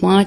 5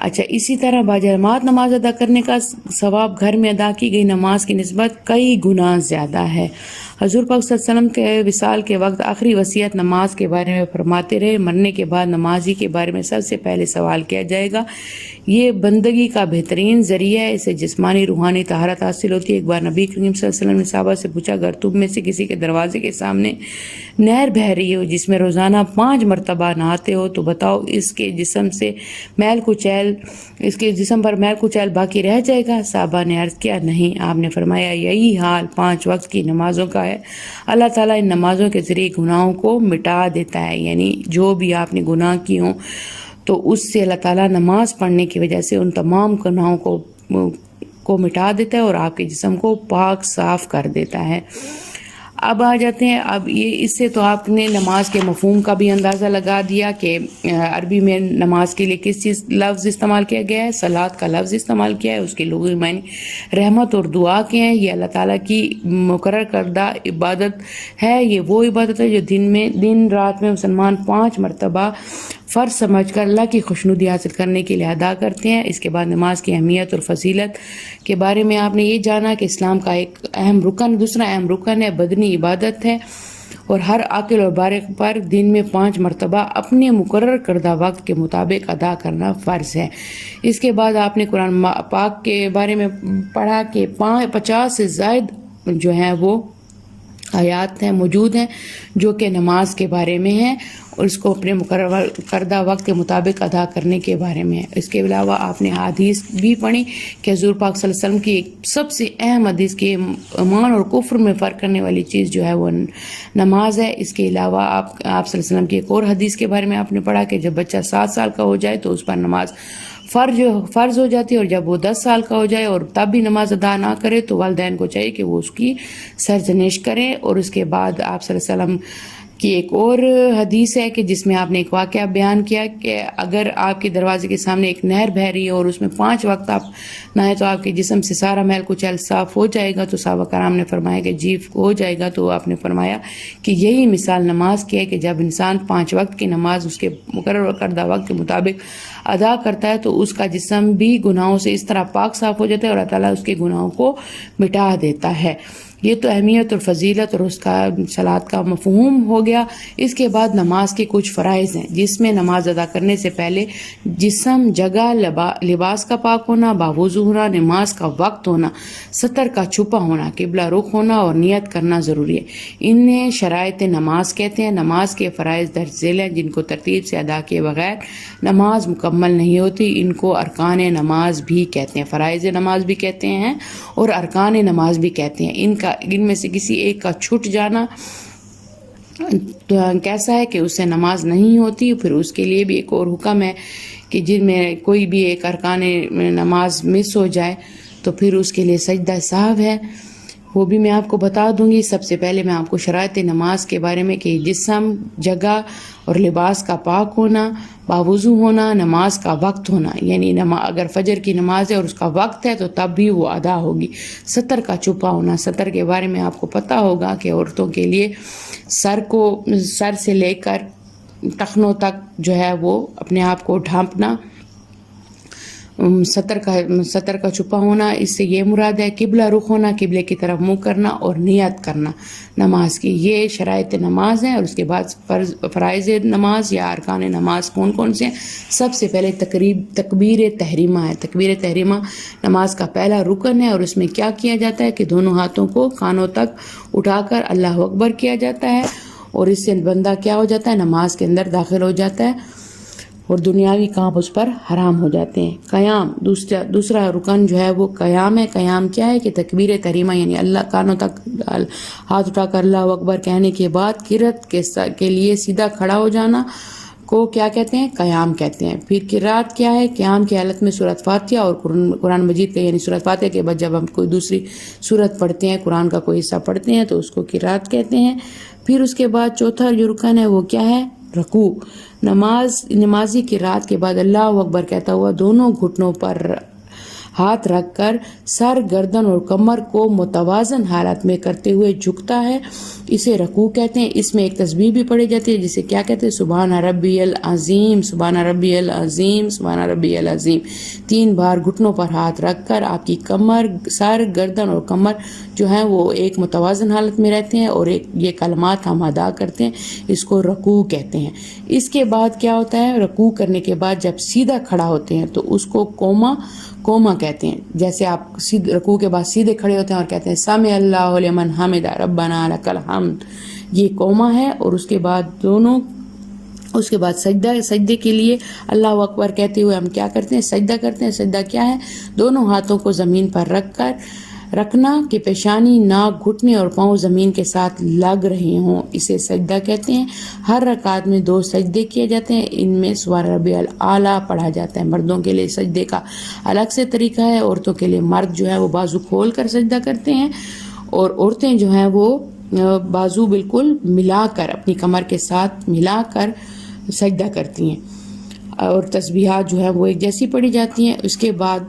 اچھا، اسی طرح باجماعت نماز ادا کرنے کا ثواب گھر میں ادا کی گئی نماز کی نسبت کئی گنا زیادہ ہے۔ حضور پاک صلی اللہ علیہ وسلم کے وصال کے وقت آخری وصیت نماز کے بارے میں فرماتے رہے، مرنے کے بعد نمازی کے بارے میں سب سے پہلے سوال کیا جائے گا۔ یہ بندگی کا بہترین ذریعہ ہے، اسے جسمانی روحانی طہارت حاصل ہوتی ہے۔ ایک بار نبی کریم صلی اللہ علیہ وسلم نے صحابہ سے پوچھا، اگر تم میں سے کسی کے دروازے کے سامنے نہر بہہ رہی ہو جس میں روزانہ 5 مرتبہ نہاتے ہو تو بتاؤ اس کے جسم پر میل کچیل باقی رہ جائے گا؟ صحابہ نے عرض کیا، نہیں۔ آپ نے فرمایا، یہی حال 5 وقت کی نمازوں کا ہے۔ اللہ تعالیٰ ان نمازوں کے ذریعے گناہوں کو مٹا دیتا ہے، یعنی جو بھی آپ نے گناہ کی ہوں تو اس سے اللہ تعالیٰ نماز پڑھنے کی وجہ سے ان تمام گناہوں کو مٹا دیتا ہے اور آپ کے جسم کو پاک صاف کر دیتا ہے۔ اب آ جاتے ہیں، اب یہ اس سے تو آپ نے نماز کے مفہوم کا بھی اندازہ لگا دیا کہ عربی میں نماز کے لیے کس چیز لفظ استعمال کیا گیا ہے، صلاۃ کا لفظ استعمال کیا ہے، اس کے لغوی معنی رحمت اور دعا کے ہیں۔ یہ اللہ تعالیٰ کی مقرر کردہ عبادت ہے، یہ وہ عبادت ہے جو دن رات میں مسلمان 5 مرتبہ فرض سمجھ کر اللہ کی خوشنودی حاصل کرنے کے لیے ادا کرتے ہیں۔ اس کے بعد نماز کی اہمیت اور فضیلت کے بارے میں آپ نے یہ جانا کہ اسلام کا ایک دوسرا اہم رکن ہے بدنی عبادت ہے، اور ہر عاقل اور بالغ پر دن میں 5 مرتبہ اپنے مقرر کردہ وقت کے مطابق ادا کرنا فرض ہے۔ اس کے بعد آپ نے قرآن پاک کے بارے میں پڑھا کہ 50 سے زائد جو ہیں وہ آیات ہیں موجود ہیں جو کہ نماز کے بارے میں ہیں اور اس کو اپنے مقرر کردہ وقت کے مطابق ادا کرنے کے بارے میں ہے۔ اس کے علاوہ آپ نے حدیث بھی پڑھی کہ حضور پاک صلی اللہ علیہ وسلم کی ایک سب سے اہم حدیث کی ایمان اور کفر میں فرق کرنے والی چیز جو ہے وہ نماز ہے۔ اس کے علاوہ آپ صلی اللہ علیہ وسلم کی ایک اور حدیث کے بارے میں آپ نے پڑھا کہ جب بچہ 7 سال کا ہو جائے تو اس پر نماز فرض ہو جاتی ہے، اور جب وہ 10 سال کا ہو جائے اور تب بھی نماز ادا نہ کرے تو والدین کو چاہیے کہ وہ اس کی سرزنش کریں۔ اور اس کے بعد آپ صلی اللہ علیہ وسلم کی ایک اور حدیث ہے کہ جس میں آپ نے ایک واقعہ بیان کیا کہ اگر آپ کے دروازے کے سامنے ایک نہر بہہ رہی ہے اور اس میں 5 وقت آپ نہائیں تو آپ کے جسم سے سارا میل کچیل صاف ہو جائے گا، تو صحابہ کرام نے فرمایا کہ جی ہو جائے گا، تو آپ نے فرمایا کہ یہی مثال نماز کی ہے کہ جب انسان 5 وقت کی نماز اس کے مقرر کردہ وقت کے مطابق ادا کرتا ہے تو اس کا جسم بھی گناہوں سے اس طرح پاک صاف ہو جاتا ہے اور اللہ تعالیٰ اس کے گناہوں کو مٹا دیتا ہے۔ یہ تو اہمیت اور فضیلت اور اس کا صلاۃ کا مفہوم ہو گیا۔ اس کے بعد نماز کے کچھ فرائض ہیں جس میں نماز ادا کرنے سے پہلے جسم، جگہ، لباس کا پاک ہونا، باوضو ہونا، نماز کا وقت ہونا، سطر کا چھپا ہونا، قبلہ رخ ہونا اور نیت کرنا ضروری ہے۔ انہیں شرائط نماز کہتے ہیں۔ نماز کے فرائض درج ذیل ہیں جن کو ترتیب سے ادا کیے بغیر نماز مکمل نہیں ہوتی۔ ان کو ارکان نماز بھی کہتے ہیں، فرائض نماز بھی کہتے ہیں اور ارکان نماز بھی کہتے ہیں۔ ان میں سے کسی ایک کا چھٹ جانا تو کیسا ہے کہ اس سے نماز نہیں ہوتی۔ پھر اس کے لیے بھی ایک اور حکم ہے کہ جن میں کوئی بھی ایک ارکان نماز مس ہو جائے تو پھر اس کے لیے سجدہ سہو ہے، وہ بھی میں آپ کو بتا دوں گی۔ سب سے پہلے میں آپ کو شرائط نماز کے بارے میں کہ جسم، جگہ اور لباس کا پاک ہونا، باوضو ہونا، نماز کا وقت ہونا، یعنی اگر فجر کی نماز ہے اور اس کا وقت ہے تو تب بھی وہ ادا ہوگی۔ سطر کا چھپا ہونا، سطر کے بارے میں آپ کو پتہ ہوگا کہ عورتوں کے لیے سر سے لے کر ٹخنوں تک جو ہے وہ اپنے آپ کو ڈھانپنا، سطر کا چھپا ہونا، اس سے یہ مراد ہے قبلہ رخ ہونا، قبلے کی طرف منہ کرنا اور نیت کرنا نماز کی۔ یہ شرائط نماز ہیں۔ اور اس کے بعد فرائض نماز یا ارکان نماز کون کون سے ہیں؟ سب سے پہلے تکبیر تحریمہ ہے۔ تکبیر تحریمہ نماز کا پہلا رکن ہے، اور اس میں کیا کیا جاتا ہے کہ دونوں ہاتھوں کو کانوں تک اٹھا کر اللہ اکبر کیا جاتا ہے، اور اس سے بندہ کیا ہو جاتا ہے؟ نماز کے اندر داخل ہو جاتا ہے اور دنیاوی کام اس پر حرام ہو جاتے ہیں۔ قیام دوسرا رکن جو ہے وہ قیام ہے۔ قیام کیا ہے کہ تکبیر تحریمہ یعنی اللہ کانوں تک ہاتھ اٹھا کر اللہ اکبر کہنے کے بعد قرات کے لیے سیدھا کھڑا ہو جانا کو کیا کہتے ہیں؟ قیام کہتے ہیں۔ پھر قرات کیا ہے؟ قیام کی حالت میں سورۃ فاتحہ اور قرآن مجید کے یعنی سورۃ فاتحہ کے بعد جب ہم کوئی دوسری سورت پڑھتے ہیں، قرآن کا کوئی حصہ پڑھتے ہیں تو اس کو قرات کہتے ہیں۔ پھر اس کے بعد چوتھا جو رکن ہے وہ کیا ہے؟ رکوع۔ نمازی قرات کے بعد اللہ اکبر کہتا ہوا دونوں گھٹنوں پر ہاتھ رکھ کر سر، گردن اور کمر کو متوازن حالت میں کرتے ہوئے جھکتا ہے، اسے رکوع کہتے ہیں۔ اس میں ایک تسبیح بھی پڑھی جاتی ہے جسے کیا کہتے ہیں؟ سبحان ربی العظیم، سبحان ربی العظیم، سبحان ربی العظیم۔ 3 بار گھٹنوں پر ہاتھ رکھ کر آپ کی کمر، سر، گردن اور کمر جو ہیں وہ ایک متوازن حالت میں رہتے ہیں اور یہ کلمات ہم ادا کرتے ہیں، اس کو رکوع کہتے ہیں۔ اس کے بعد کیا ہوتا ہے؟ رکوع کرنے کے بعد جب سیدھا کھڑا ہوتے ہیں تو اس کو قوما کہتے ہیں۔ جیسے آپ رکوع کے بعد سیدھے کھڑے ہوتے ہیں اور کہتے ہیں سمع اللہ لمن حمدہ ربنا لک الحمد، یہ قوما ہے۔ اور اس کے بعد سجدے کے لیے اللہ اکبر کہتے ہوئے ہم کیا کرتے ہیں؟ سجدہ کرتے ہیں۔ سجدہ کیا ہے؟ دونوں ہاتھوں کو زمین پر رکھنا کہ پیشانی، ناک، گھٹنے اور پاؤں زمین کے ساتھ لگ رہے ہوں، اسے سجدہ کہتے ہیں۔ ہر رکعت میں 2 سجدے کیے جاتے ہیں، ان میں سبحان ربی الاعلیٰ پڑھا جاتا ہے۔ مردوں کے لیے سجدے کا الگ سے طریقہ ہے، عورتوں کے لیے مرد جو ہے وہ بازو کھول کر سجدہ کرتے ہیں اور عورتیں جو ہیں وہ بازو بالکل ملا کر اپنی کمر کے ساتھ ملا کر سجدہ کرتی ہیں، اور تسبیحات جو ہے وہ ایک جیسی پڑھی جاتی ہیں۔ اس کے بعد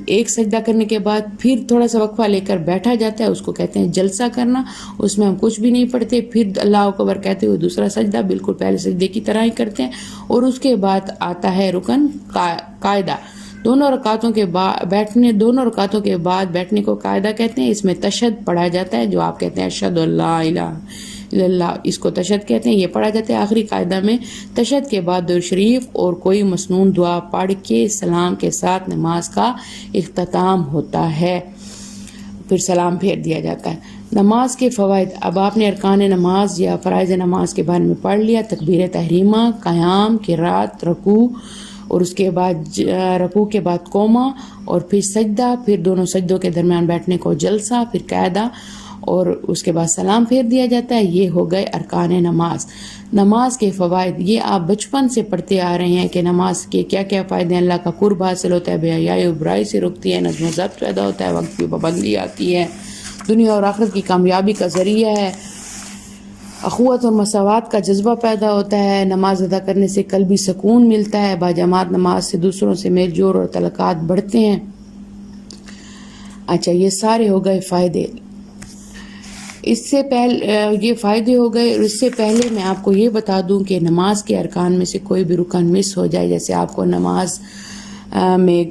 ایک سجدہ کرنے کے بعد پھر تھوڑا سا وقفہ لے کر بیٹھا جاتا ہے، اس کو کہتے ہیں جلسہ کرنا۔ اس میں ہم کچھ بھی نہیں پڑھتے، پھر اللہ اکبر کہتے ہوئے دوسرا سجدہ بالکل پہلے سجدے کی طرح ہی کرتے ہیں، اور اس کے بعد آتا ہے رکن قاعدہ۔ دونوں رکعتوں کے بعد بیٹھنے کو قاعدہ کہتے ہیں۔ اس میں تشہد پڑھا جاتا ہے، جو آپ کہتے ہیں اشہد ان لا الہ الا اللہ، اس کو تشہد کہتے ہیں، یہ پڑھا جاتا ہے آخری قاعدہ میں۔ تشہد کے بعد درود شریف اور کوئی مسنون دعا پڑھ کے سلام کے ساتھ نماز کا اختتام ہوتا ہے، پھر سلام پھیر دیا جاتا ہے۔ نماز کے فوائد۔ اب آپ نے ارکان نماز یا فرائض نماز کے بارے میں پڑھ لیا، تکبیر تحریمہ، قیام، قرات، رکوع، اور اس کے بعد رکوع کے بعد قوما، اور پھر سجدہ، پھر دونوں سجدوں کے درمیان بیٹھنے کو جلسہ، پھر قاعدہ، اور اس کے بعد سلام پھیر دیا جاتا ہے۔ یہ ہو گئے ارکان نماز۔ نماز کے فوائد، یہ آپ بچپن سے پڑھتے آ رہے ہیں کہ نماز کے کیا کیا فائدے ہیں۔ اللہ کا قرب حاصل ہوتا ہے، بے حیائی و برائی سے رکتی ہے، نظم و ضبط پیدا ہوتا ہے، وقت کی پابندی آتی ہے، دنیا اور آخرت کی کامیابی کا ذریعہ ہے، اخوت اور مساوات کا جذبہ پیدا ہوتا ہے، نماز ادا کرنے سے قلبی سکون ملتا ہے، باجماعت نماز سے دوسروں سے میل جول اور تعلقات بڑھتے ہیں۔ اچھا، یہ سارے ہو گئے فائدے۔ اس سے پہلے یہ فائدے ہو گئے، اور اس سے پہلے میں آپ کو یہ بتا دوں کہ نماز کے ارکان میں سے کوئی بھی رکن مس ہو جائے، جیسے آپ کو نماز میں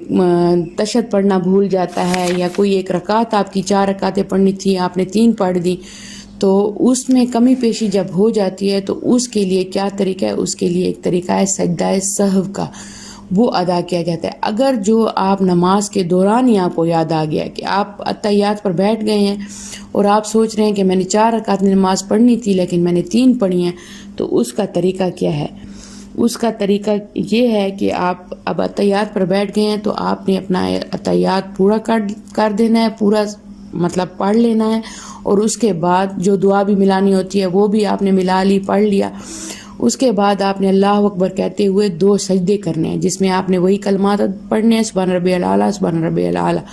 تشہد پڑھنا بھول جاتا ہے، یا کوئی ایک رکعت آپ کی 4 رکعتیں پڑھنی تھی، آپ نے 3 پڑھ دی، تو اس میں کمی پیشی جب ہو جاتی ہے تو اس کے لیے کیا طریقہ ہے؟ اس کے لیے ایک طریقہ ہے سجدہ سہو کا، وہ ادا کیا جاتا ہے۔ اگر جو آپ نماز کے دوران ہی آپ کو یاد آ گیا کہ آپ اتحیات پر بیٹھ گئے ہیں اور آپ سوچ رہے ہیں کہ میں نے 4 رکعت نماز پڑھنی تھی لیکن میں نے 3 پڑھی ہیں، تو اس کا طریقہ کیا ہے؟ اس کا طریقہ یہ ہے کہ آپ اب اتحیات پر بیٹھ گئے ہیں تو آپ نے اپنا اتحیات پورا کر دینا ہے، پورا مطلب پڑھ لینا ہے، اور اس کے بعد جو دعا بھی ملانی ہوتی ہے وہ بھی آپ نے ملا لی، پڑھ لیا۔ اس کے بعد آپ نے اللہ اکبر کہتے ہوئے 2 سجدے کرنے ہیں، جس میں آپ نے وہی کلمات پڑھنے ہیں، سبحان ربی الاعلیٰ، سبحان ربی الاعلیٰ،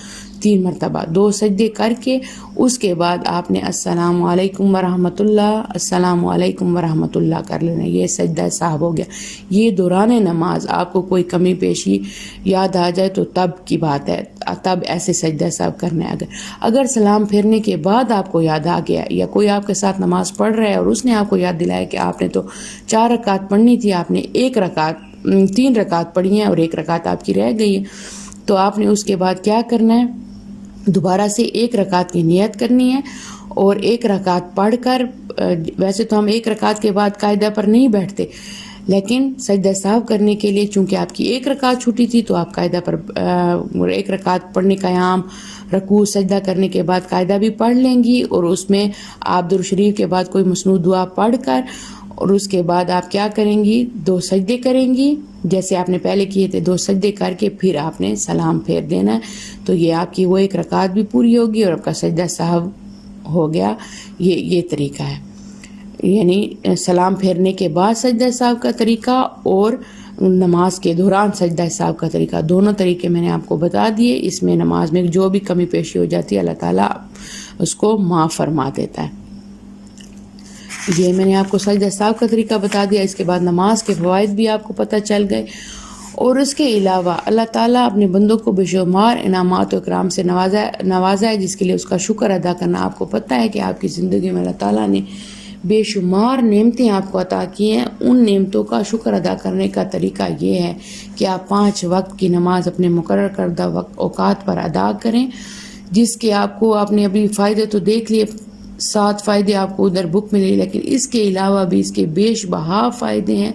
3 مرتبہ 2 سجدے کر کے اس کے بعد آپ نے السلام علیکم ورحمۃ اللہ، السلام علیکم ورحمۃ اللہ کر لینا۔ یہ سجدہ صاحب ہو گیا۔ یہ دوران نماز آپ کو کوئی کمی پیشی یاد آ جائے تو تب کی بات ہے، تب ایسے سجدہ صاحب کرنا ہے۔ اگر سلام پھیرنے کے بعد آپ کو یاد آ گیا، یا کوئی آپ کے ساتھ نماز پڑھ رہا ہے اور اس نے آپ کو یاد دلایا کہ آپ نے تو 4 رکعت پڑھنی تھی، آپ نے 3 رکعت پڑھی ہیں اور 1 رکعت آپ کی رہ گئی ہے، تو آپ نے اس کے بعد کیا کرنا ہے؟ دوبارہ سے 1 رکعت کی نیت کرنی ہے، اور 1 رکعت پڑھ کر، ویسے تو ہم 1 رکعت کے بعد قاعدہ پر نہیں بیٹھتے، لیکن سجدہ سہو کرنے کے لیے چونکہ آپ کی 1 رکعت چھوٹی تھی تو آپ قاعدہ پر 1 رکعت پڑھنے قیام، رکوع، سجدہ کرنے کے بعد قاعدہ بھی پڑھ لیں گی، اور اس میں آپ درود شریف کے بعد کوئی مسنون دعا پڑھ کر، اور اس کے بعد آپ کیا کریں گی؟ 2 سجدے کریں گی، جیسے آپ نے پہلے کیے تھے، 2 سجدے کر کے پھر آپ نے سلام پھیر دینا ہے، تو یہ آپ کی وہ 1 رکعت بھی پوری ہوگی اور آپ کا سجدہ سہو ہو گیا۔ یہ طریقہ ہے، یعنی سلام پھیرنے کے بعد سجدہ سہو کا طریقہ اور نماز کے دوران سجدہ سہو کا طریقہ، دونوں طریقے میں نے آپ کو بتا دیے۔ اس میں نماز میں جو بھی کمی پیشی ہو جاتی ہے اللہ تعالیٰ اس کو معاف فرما دیتا ہے۔ یہ میں نے آپ کو سجدہ سہو کا طریقہ بتا دیا۔ اس کے بعد نماز کے فوائد بھی آپ کو پتہ چل گئے، اور اس کے علاوہ اللہ تعالیٰ اپنے بندوں کو بے شمار انعامات و اکرام سے نوازا ہے، جس کے لیے اس کا شکر ادا کرنا. آپ کو پتہ ہے کہ آپ کی زندگی میں اللہ تعالیٰ نے بے شمار نعمتیں آپ کو عطا کی ہیں. ان نعمتوں کا شکر ادا کرنے کا طریقہ یہ ہے کہ آپ 5 وقت کی نماز اپنے مقرر کردہ اوقات پر ادا کریں، جس کے آپ نے ابھی فائدے تو دیکھ لیے، 7 فائدے آپ کو ادھر بک ملے، لیکن اس کے علاوہ بھی اس کے بیش بہا فائدے ہیں.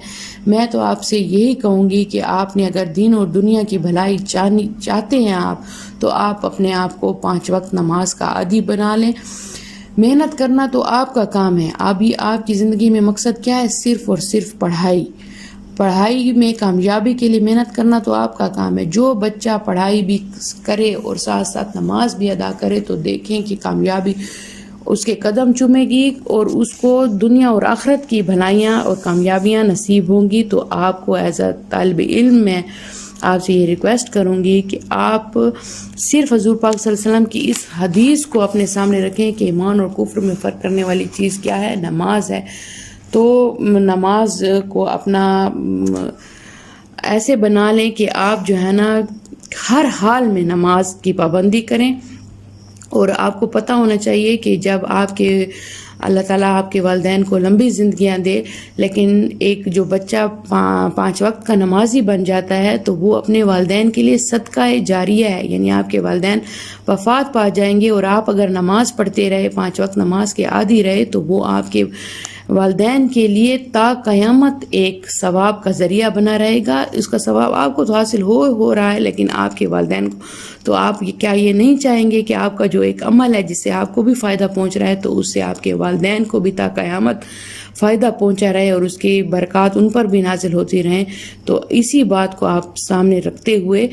میں تو آپ سے یہی کہوں گی کہ آپ نے اگر دین اور دنیا کی بھلائی چاہتے ہیں آپ، تو آپ اپنے آپ کو 5 وقت نماز کا عادی بنا لیں. محنت کرنا تو آپ کا کام ہے. ابھی آپ کی زندگی میں مقصد کیا ہے؟ صرف اور صرف پڑھائی میں کامیابی کے لیے محنت کرنا تو آپ کا کام ہے. جو بچہ پڑھائی بھی کرے اور ساتھ ساتھ نماز بھی ادا کرے تو دیکھیں کہ کامیابی اس کے قدم چومے گی اور اس کو دنیا اور آخرت کی بھلائیاں اور کامیابیاں نصیب ہوں گی. تو آپ کو ایز اے طالب علم میں آپ سے یہ ریکویسٹ کروں گی کہ آپ صرف حضور پاک صلی اللہ علیہ وسلم کی اس حدیث کو اپنے سامنے رکھیں کہ ایمان اور کفر میں فرق کرنے والی چیز کیا ہے؟ نماز ہے. تو نماز کو اپنا ایسے بنا لیں کہ آپ جو ہے نا ہر حال میں نماز کی پابندی کریں. اور آپ کو پتہ ہونا چاہیے کہ جب اللہ تعالیٰ آپ کے والدین کو لمبی زندگیاں دے، لیکن ایک جو بچہ 5 وقت کا نمازی بن جاتا ہے تو وہ اپنے والدین کے لیے صدقہ جاریہ ہے. یعنی آپ کے والدین وفات پا جائیں گے اور آپ اگر نماز پڑھتے رہے، 5 وقت نماز کے عادی رہے، تو وہ آپ کے والدین کے لیے تا قیامت ایک ثواب کا ذریعہ بنا رہے گا. اس کا ثواب آپ کو تو حاصل ہو رہا ہے، لیکن آپ کے والدین کو تو آپ کیا یہ نہیں چاہیں گے کہ آپ کا جو ایک عمل ہے جس سے آپ کو بھی فائدہ پہنچ رہا ہے تو اس سے آپ کے والدین کو بھی تا قیامت فائدہ پہنچا رہے اور اس کی برکات ان پر بھی نازل ہوتی رہیں. تو اسی بات کو آپ سامنے رکھتے ہوئے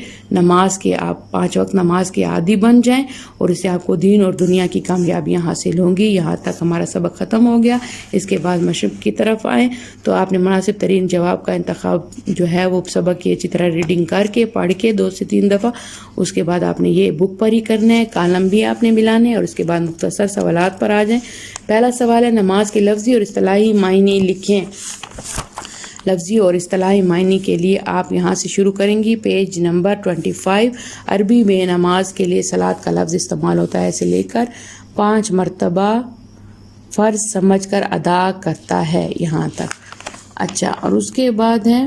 آپ 5 وقت نماز کے عادی بن جائیں اور اس سے آپ کو دین اور دنیا کی کامیابیاں حاصل ہوں گی. یہاں تک ہمارا سبق ختم ہو گیا. اس کے بعد مشرق کی طرف آئیں تو آپ نے مناسب ترین جواب کا انتخاب جو ہے وہ سبق کی اچھی طرح ریڈنگ کر کے پڑھ کے 2 سے 3 دفعہ، اس کے بعد آپ نے یہ بک پر ہی کرنا ہے، کالم بھی آپ نے ملانے اور اس کے بعد مختصر سوالات پر آ جائیں. پہلا سوال ہے نماز کے لفظی اور اصطلاحی معنی لکھیں. لفظی اور اصطلاحی معنی کے لیے آپ یہاں سے شروع کریں گی. Page number 25. عربی میں نماز کے لیے صلاۃ کا لفظ استعمال ہوتا ہے سے لے کر 5 مرتبہ فرض سمجھ کر ادا کرتا ہے، یہاں تک. اچھا، اور اس کے بعد ہے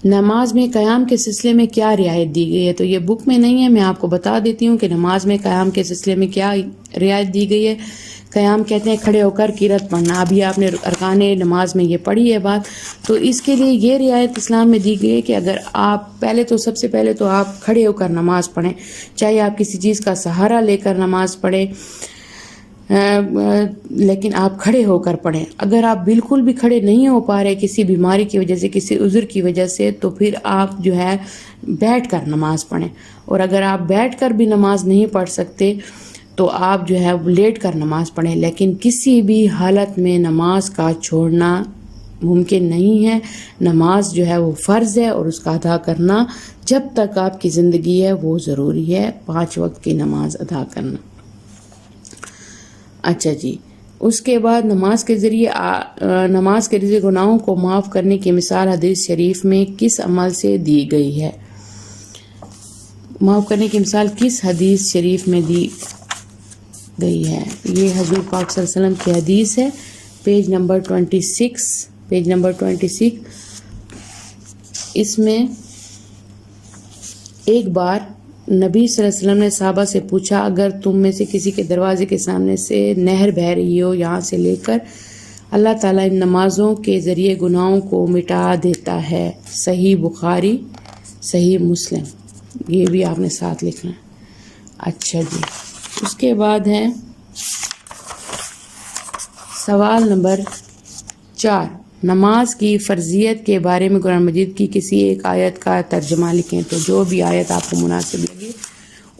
نماز میں قیام کے سلسلے میں کیا رعایت دی گئی ہے. تو یہ بک میں نہیں ہے، میں آپ کو بتا دیتی ہوں کہ نماز میں قیام کے سلسلے میں کیا رعایت دی گئی ہے. قیام کہتے ہیں کھڑے ہو کر قرات پڑھنا. ابھی آپ نے ارکان نماز میں یہ پڑھی ہے بات. تو اس کے لیے یہ رعایت اسلام میں دی گئی ہے کہ اگر آپ سب سے پہلے تو آپ کھڑے ہو کر نماز پڑھیں، چاہے آپ کسی چیز کا سہارا لے کر نماز پڑھیں، لیکن آپ کھڑے ہو کر پڑھیں. اگر آپ بالکل بھی کھڑے نہیں ہو پا رہے کسی بیماری کی وجہ سے، کسی عذر کی وجہ سے، تو پھر آپ جو ہے بیٹھ کر نماز پڑھیں. اور اگر آپ بیٹھ کر بھی نماز نہیں پڑھ سکتے تو آپ جو ہے لیٹ کر نماز پڑھیں. لیکن کسی بھی حالت میں نماز کا چھوڑنا ممکن نہیں ہے. نماز جو ہے وہ فرض ہے اور اس کا ادا کرنا جب تک آپ کی زندگی ہے وہ ضروری ہے، 5 وقت کی نماز ادا کرنا. اچھا جی، اس کے بعد نماز کے ذریعے گناہوں کو معاف کرنے کی مثال حدیث شریف میں کس عمل سے دی گئی ہے؟ معاف کرنے کی مثال کس حدیث شریف میں دی گئی ہے؟ یہ حضور پاک صلی اللہ علیہ وسلم کی حدیث ہے. Page number 26. اس میں ایک بار نبی صلی اللہ علیہ وسلم نے صحابہ سے پوچھا، اگر تم میں سے کسی کے دروازے کے سامنے سے نہر بہہ رہی ہو یہاں سے لے کر، اللہ تعالیٰ ان نمازوں کے ذریعے گناہوں کو مٹا دیتا ہے. صحیح بخاری، صحیح مسلم. یہ بھی آپ نے ساتھ لکھنا ہے. اچھا جی، اس کے بعد ہے سوال نمبر 4. نماز کی فرضیت کے بارے میں قرآن مجید کی کسی ایک آیت کا ترجمہ لکھیں. تو جو بھی آیت آپ کو مناسب لگے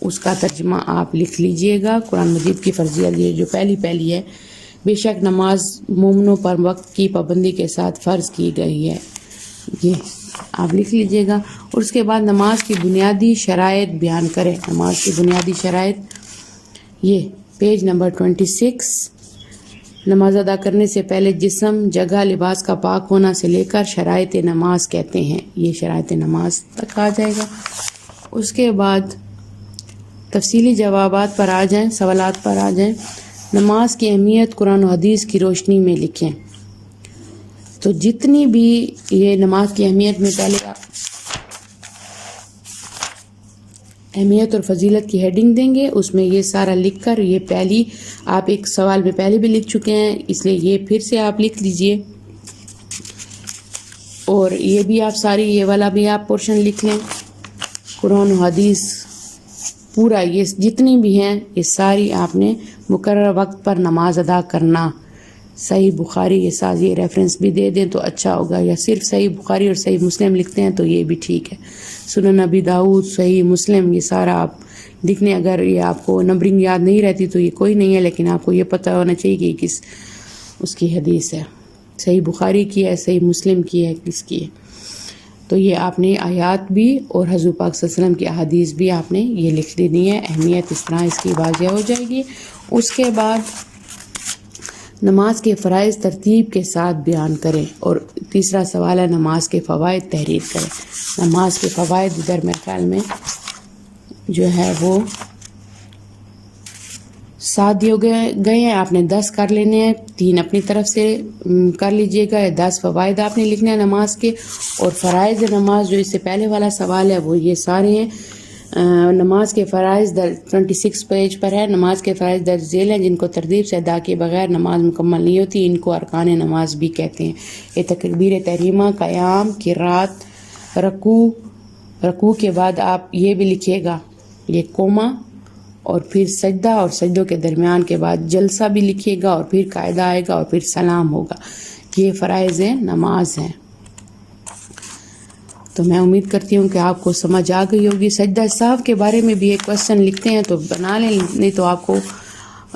اس کا ترجمہ آپ لکھ لیجئے گا. قرآن مجید کی فرضیت یہ جو پہلی ہے، بے شک نماز مومنوں پر وقت کی پابندی کے ساتھ فرض کی گئی ہے، یہ آپ لکھ لیجئے گا. اور اس کے بعد نماز کی بنیادی شرائط بیان کریں. نماز کی بنیادی شرائط یہ پیج نمبر 26. نماز ادا کرنے سے پہلے جسم، جگہ، لباس کا پاک ہونا سے لے کر شرائط نماز کہتے ہیں، یہ شرائط نماز تک آ جائے گا۔ اس کے بعد تفصیلی جوابات پر آ جائیں، سوالات پر آ جائیں۔ نماز کی اہمیت قرآن و حدیث کی روشنی میں لکھیں۔ تو جتنی بھی یہ نماز کی اہمیت میں پہلے اہمیت اور فضیلت کی ہیڈنگ دیں گے، اس میں یہ سارا لکھ کر، یہ پہلی آپ ایک سوال میں پہلے بھی لکھ چکے ہیں، اس لیے یہ پھر سے آپ لکھ لیجئے، اور یہ بھی آپ ساری یہ والا بھی آپ پورشن لکھ لیں۔ قرآن و حدیث پورا یہ جتنی بھی ہیں یہ ساری آپ نے مقررہ وقت پر نماز ادا کرنا۔ صحیح بخاری یہ ساتھ یہ ریفرنس بھی دے دیں تو اچھا ہوگا، یا صرف صحیح بخاری اور صحیح مسلم لکھتے ہیں تو یہ بھی ٹھیک ہے۔ سنن ابی داؤد، صحیح مسلم، یہ سارا آپ لکھنے، اگر یہ آپ کو نمبرنگ یاد نہیں رہتی تو یہ کوئی نہیں ہے، لیکن آپ کو یہ پتہ ہونا چاہیے کہ کس اس کی حدیث ہے، صحیح بخاری کی ہے، صحیح مسلم کی ہے، کس کی ہے۔ تو یہ آپ نے آیات بھی اور حضور پاک صلی اللہ علیہ وسلم کی احادیث بھی آپ نے یہ لکھ دینی ہے، اہمیت اس طرح اس کی واضح ہو جائے گی۔ اس کے بعد نماز کے فرائض ترتیب کے ساتھ بیان کریں، اور تیسرا سوال ہے نماز کے فوائد تحریر کریں۔ نماز کے فوائد ادھر میرے خیال میں جو ہے وہ 7 دیے گئے ہیں، آپ نے 10 کر لینے ہیں، 3 اپنی طرف سے کر لیجئے گا۔ 10 فوائد آپ نے لکھنے ہیں نماز کے، اور فرائض نماز جو اس سے پہلے والا سوال ہے وہ یہ سارے ہیں۔ نماز کے فرائض 26 پیج پر ہے۔ نماز کے فرائض درج ذیل ہیں جن کو ترتیب سے ادا کیے بغیر نماز مکمل نہیں ہوتی، ان کو ارکان نماز بھی کہتے ہیں۔ یہ تکبیر تحریمہ، قیام، قرات، رکوع کے بعد آپ یہ بھی لکھیے گا، یہ کوما، اور پھر سجدہ، اور سجدوں کے درمیان کے بعد جلسہ بھی لکھیے گا، اور پھر قاعدہ آئے گا، اور پھر سلام ہوگا۔ یہ فرائض نماز ہیں۔ تو میں امید کرتی ہوں کہ آپ کو سمجھ آ گئی ہوگی۔ سجدہ سہو کے بارے میں بھی ایک کوشچن لکھتے ہیں تو بنا لیں، نہیں تو آپ کو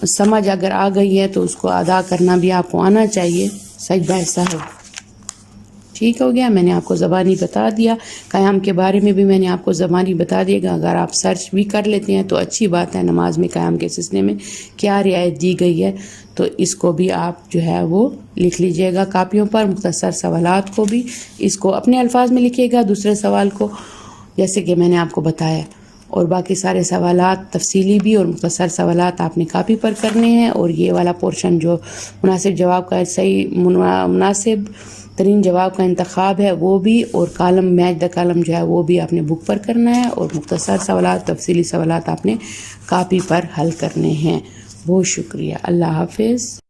سمجھ اگر آ گئی ہے تو اس کو ادا کرنا بھی آپ کو آنا چاہیے۔ سجدہ سہو ٹھیک ہو گیا، میں نے آپ کو زبانی بتا دیا۔ قیام کے بارے میں بھی میں نے آپ کو زبانی بتا دیا گا، اگر آپ سرچ بھی کر لیتے ہیں تو اچھی بات ہے۔ نماز میں قیام کے سلسلے میں کیا رعایت دی گئی ہے تو اس کو بھی آپ جو ہے وہ لکھ لیجئے گا کاپیوں پر۔ مختصر سوالات کو بھی اس کو اپنے الفاظ میں لکھیے گا، دوسرے سوال کو جیسے کہ میں نے آپ کو بتایا، اور باقی سارے سوالات تفصیلی بھی اور مختصر سوالات آپ نے کاپی پر کرنے ہیں۔ اور یہ والا پورشن جو مناسب جواب کا صحیح مناسب ترین جواب کا انتخاب ہے وہ بھی، اور کالم میچ دا کالم جو ہے وہ بھی آپ نے بک پر کرنا ہے، اور مختصر سوالات تفصیلی سوالات آپ نے کاپی پر حل کرنے ہیں۔ بہت شکریہ، اللہ حافظ۔